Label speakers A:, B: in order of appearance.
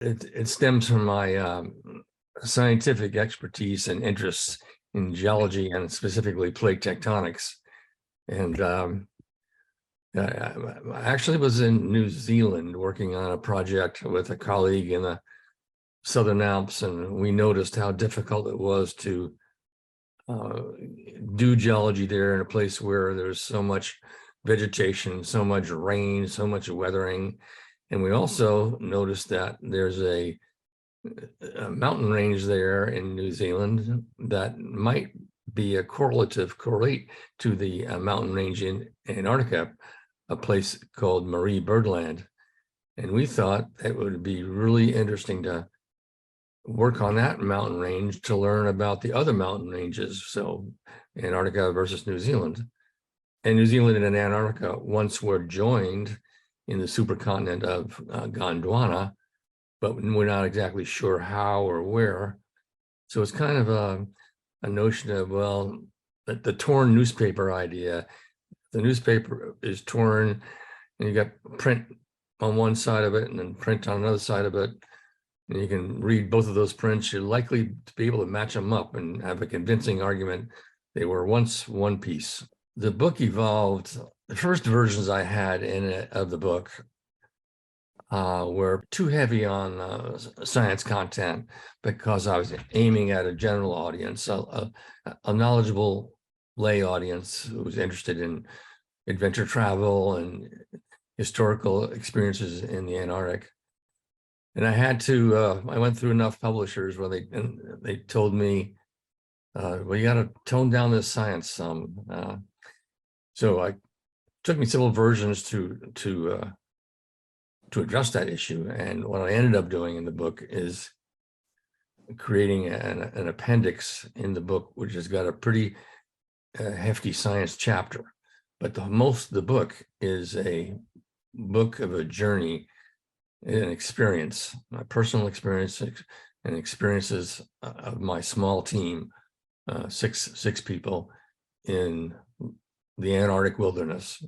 A: It stems from my scientific expertise and interests in geology and specifically plate tectonics. And I actually was in New Zealand working on a project with a colleague in the Southern Alps, and we noticed how difficult it was to do geology there in a place where there's so much vegetation, so much rain, so much weathering. And we also noticed that there's a mountain range there in New Zealand that might be a correlate to the mountain range in Antarctica, a place called Marie Birdland. And we thought it would be really interesting to work on that mountain range to learn about the other mountain ranges. So Antarctica versus New Zealand. And New Zealand and Antarctica once were joined in the supercontinent of Gondwana, but we're not exactly sure how or where. So it's kind of a notion of, well, the torn newspaper idea. The newspaper is torn and you got print on one side of it and then print on another side of it. And you can read both of those prints. You're likely to be able to match them up and have a convincing argument. They were once one piece. The book evolved. The first versions I had in it of the book were too heavy on science content because I was aiming at a general audience, a knowledgeable lay audience who was interested in adventure travel and historical experiences in the Antarctic. And I had to, I went through enough publishers where they told me, well, you got to tone down this science some. So it took me several versions to address that issue. And what I ended up doing in the book is creating an appendix in the book, which has got a pretty hefty science chapter. But most of the book is a book of a journey, an experience, my personal experience and experiences of my small team, six people in the Antarctic wilderness.